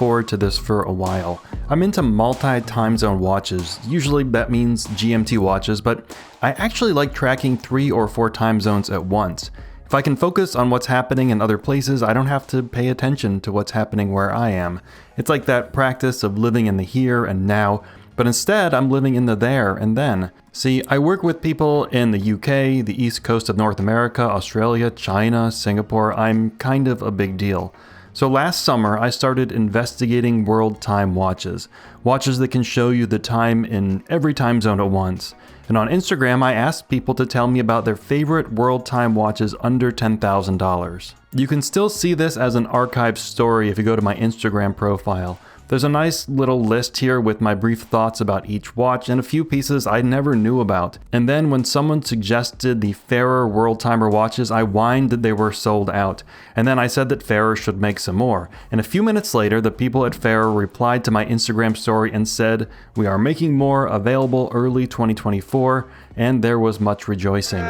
forward to this for a while. I'm into multi-time zone watches. Usually that means GMT watches, but I actually like tracking 3 or 4 time zones at once. If I can focus on what's happening in other places, I don't have to pay attention to what's happening where I am. It's like that practice of living in the here and now, but instead I'm living in the there and then. See, I work with people in the UK, the east coast of North America, Australia, China, Singapore. I'm kind of a big deal. So last summer, I started investigating world time watches that can show you the time in every time zone at once. And on Instagram, I asked people to tell me about their favorite world time watches under $10,000. You can still see this as an archived story if you go to my Instagram profile. There's a nice little list here with my brief thoughts about each watch and a few pieces I never knew about. And then when someone suggested the Fairer World Timer watches, I whined that they were sold out. And then I said that Fairer should make some more. And a few minutes later, the people at Fairer replied to my Instagram story and said, "We are making more available early 2024, and there was much rejoicing."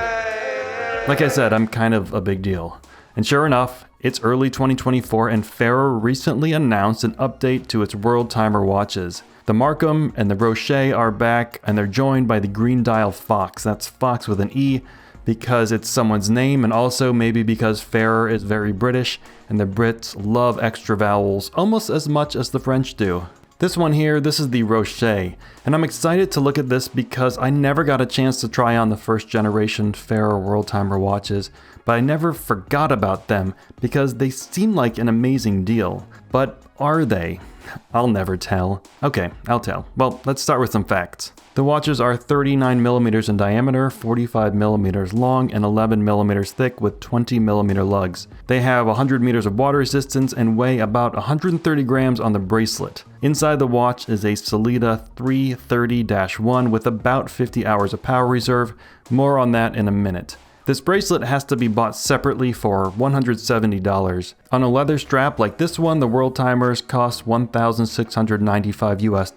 Like I said, I'm kind of a big deal. And sure enough, it's early 2024 and Fairer recently announced an update to its World Timer watches. The Markham and the Roché are back, and they're joined by the green dial Fox. That's Fox with an E, because it's someone's name, and also maybe because Fairer is very British, and the Brits love extra vowels almost as much as the French do. This one here, this is the Roché, and I'm excited to look at this because I never got a chance to try on the first generation Fairer World Timer watches, but I never forgot about them because they seem like an amazing deal. But are they? I'll never tell. Okay, I'll tell. Well, let's start with some facts. The watches are 39mm in diameter, 45mm long, and 11mm thick with 20mm lugs. They have 100 meters of water resistance and weigh about 130 grams on the bracelet. Inside the watch is a Sellita 330-1 with about 50 hours of power reserve. More on that in a minute. This bracelet has to be bought separately for $170. On a leather strap like this one, the World Timers cost $1,695 US.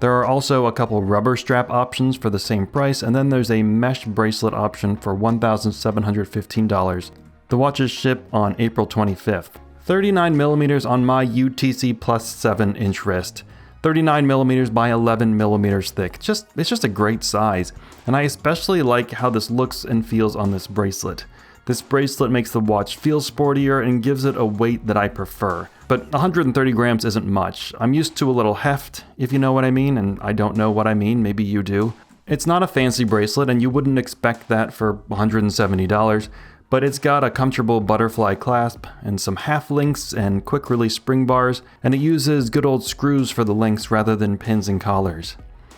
There are also a couple rubber strap options for the same price, and then there's a mesh bracelet option for $1,715. The watches ship on April 25th. 39mm on my UTC Plus 7-inch wrist. 39mm by 11mm thick. It's just a great size, and I especially like how this looks and feels on this bracelet. This bracelet makes the watch feel sportier and gives it a weight that I prefer. But 130 grams isn't much. I'm used to a little heft, if you know what I mean, and I don't know what I mean, maybe you do. It's not a fancy bracelet, and you wouldn't expect that for $170, but it's got a comfortable butterfly clasp and some half links and quick release spring bars, and it uses good old screws for the links rather than pins and collars.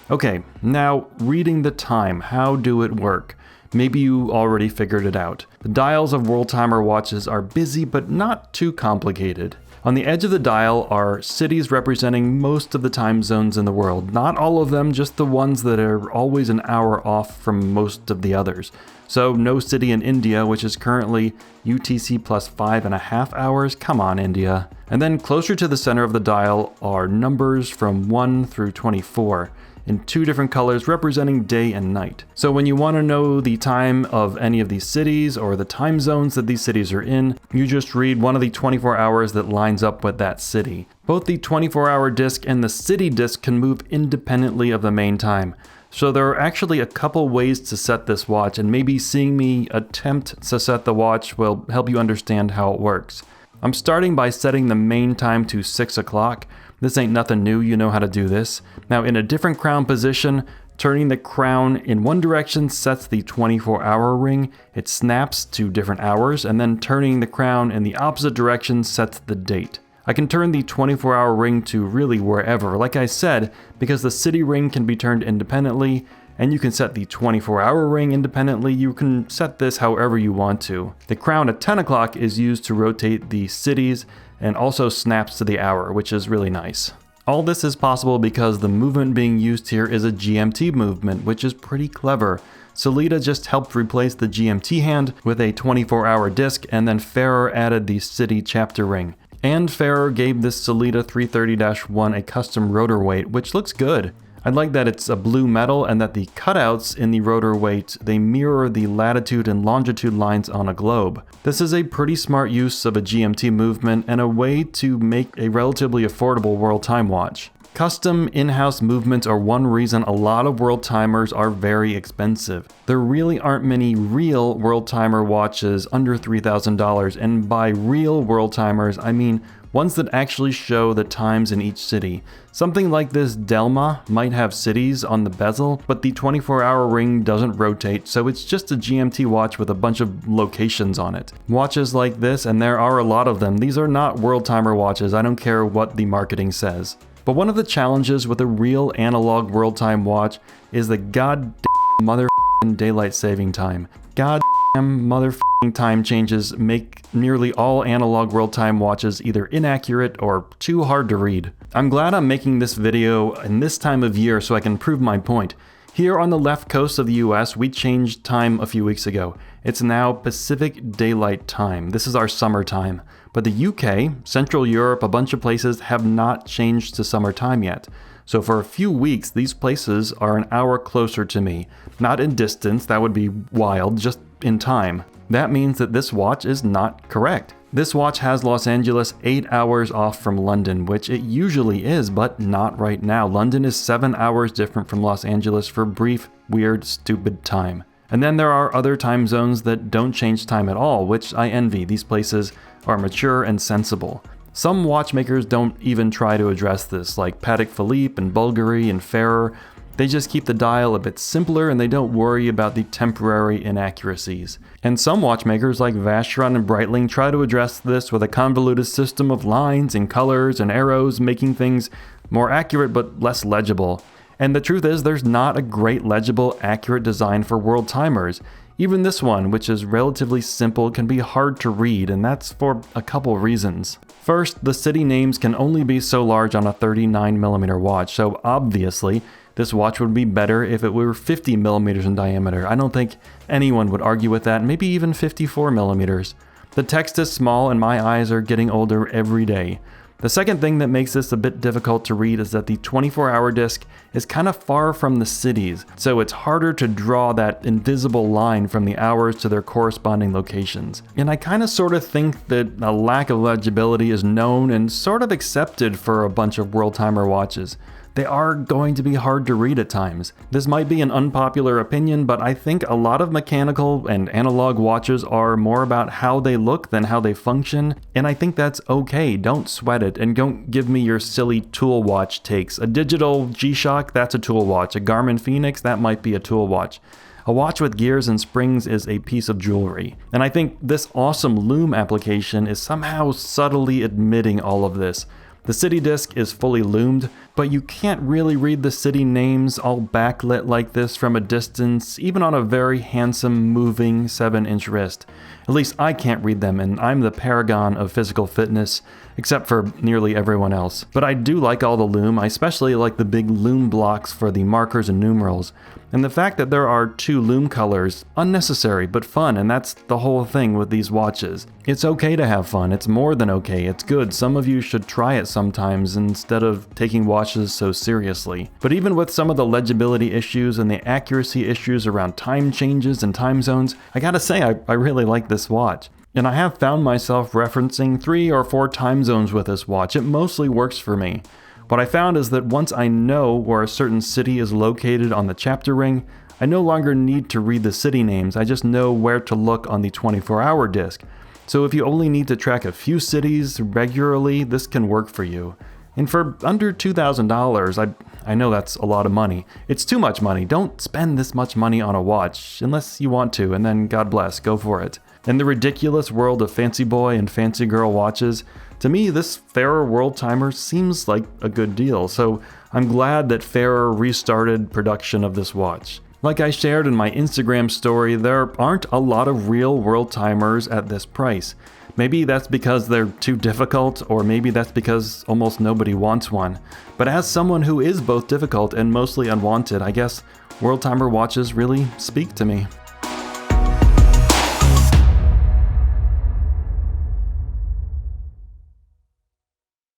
Okay, now reading the time, how do it work? Maybe you already figured it out. The dials of World Timer watches are busy but not too complicated. On the edge of the dial are cities representing most of the time zones in the world. Not all of them, just the ones that are always an hour off from most of the others. So no city in India, which is currently UTC plus 5.5 hours. Come on, India. And then closer to the center of the dial are numbers from 1 through 24. In 2 different colors representing day and night. So when you want to know the time of any of these cities or the time zones that these cities are in, you just read one of the 24 hours that lines up with that city. Both the 24-hour disc and the city disc can move independently of the main time. So there are actually a couple ways to set this watch, and maybe seeing me attempt to set the watch will help you understand how it works. I'm starting by setting the main time to 6 o'clock. This ain't nothing new, you know how to do this. Now in a different crown position, turning the crown in one direction sets the 24-hour ring. It snaps to different hours, and then turning the crown in the opposite direction sets the date. I can turn the 24-hour ring to really wherever, like I said, because the city ring can be turned independently, and you can set the 24-hour ring independently. You can set this however you want to. The crown at 10 o'clock is used to rotate the cities and also snaps to the hour, which is really nice. All this is possible because the movement being used here is a GMT movement, which is pretty clever. Sellita just helped replace the GMT hand with a 24-hour disc, and then Fairer added the city chapter ring. And Fairer gave this Sellita 330-1 a custom rotor weight, which looks good. I'd like that it's a blue metal and that the cutouts in the rotor weight, they mirror the latitude and longitude lines on a globe. This is a pretty smart use of a GMT movement and a way to make a relatively affordable world time watch. Custom in-house movements are one reason a lot of world timers are very expensive. There really aren't many real world timer watches under $3,000, and by real world timers, I mean ones that actually show the times in each city. Something like this Delma might have cities on the bezel, but the 24-hour ring doesn't rotate, so it's just a GMT watch with a bunch of locations on it. Watches like this, and there are a lot of them, these are not world timer watches, I don't care what the marketing says. But one of the challenges with a real analog world time watch is the goddamn motherfucking daylight saving time. Goddamn motherfucking time changes make nearly all analog world time watches either inaccurate or too hard to read. I'm glad I'm making this video in this time of year so I can prove my point. Here on the left coast of the US, we changed time a few weeks ago. It's now Pacific Daylight Time. This is our summer time. But the UK, Central Europe, a bunch of places have not changed to summer time yet. So for a few weeks, these places are an hour closer to me. Not in distance, that would be wild, just in time. That means that this watch is not correct. This watch has Los Angeles 8 hours off from London, which it usually is, but not right now. London is 7 hours different from Los Angeles for brief, weird, stupid time. And then there are other time zones that don't change time at all, which I envy. These places are mature and sensible. Some watchmakers don't even try to address this, like Patek Philippe and Bulgari and Ferrer. They just keep the dial a bit simpler and they don't worry about the temporary inaccuracies. And some watchmakers like Vacheron and Breitling try to address this with a convoluted system of lines and colors and arrows, making things more accurate but less legible. And the truth is, there's not a great legible, accurate design for world timers. Even this one, which is relatively simple, can be hard to read, and that's for a couple reasons. First, the city names can only be so large on a 39mm watch, so obviously, this watch would be better if it were 50mm in diameter. I don't think anyone would argue with that, maybe even 54mm. The text is small and my eyes are getting older every day. The second thing that makes this a bit difficult to read is that the 24-hour disc is kind of far from the cities, so it's harder to draw that invisible line from the hours to their corresponding locations. And I kind of sort of think that a lack of legibility is known and sort of accepted for a bunch of world timer watches. They are going to be hard to read at times. This might be an unpopular opinion, but I think a lot of mechanical and analog watches are more about how they look than how they function, and I think that's okay. Don't sweat it, and don't give me your silly tool watch takes. A digital G-Shock, that's a tool watch. A Garmin Fenix, that might be a tool watch. A watch with gears and springs is a piece of jewelry. And I think this awesome loom application is somehow subtly admitting all of this. The city disc is fully loomed, but you can't really read the city names all backlit like this from a distance, even on a very handsome, moving 7-inch wrist. At least I can't read them, and I'm the paragon of physical fitness, except for nearly everyone else. But I do like all the loom. I especially like the big loom blocks for the markers and numerals. And the fact that there are 2 loom colors, unnecessary but fun, and that's the whole thing with these watches. It's okay to have fun, it's more than okay, it's good. Some of you should try it sometimes instead of taking watches so seriously. But even with some of the legibility issues and the accuracy issues around time changes and time zones, I gotta say I really like this watch. And I have found myself referencing 3 or 4 time zones with this watch. It mostly works for me. What I found is that once I know where a certain city is located on the chapter ring, I no longer need to read the city names, I just know where to look on the 24-hour disc. So if you only need to track a few cities regularly, this can work for you. And for under $2,000, I know that's a lot of money. It's too much money. Don't spend this much money on a watch, unless you want to, and then God bless, go for it. In the ridiculous world of fancy boy and fancy girl watches, to me this Ferrer World Timer seems like a good deal, so I'm glad that Ferrer restarted production of this watch. Like I shared in my Instagram story, there aren't a lot of real world timers at this price. Maybe that's because they're too difficult, or maybe that's because almost nobody wants one. But as someone who is both difficult and mostly unwanted, I guess world timer watches really speak to me.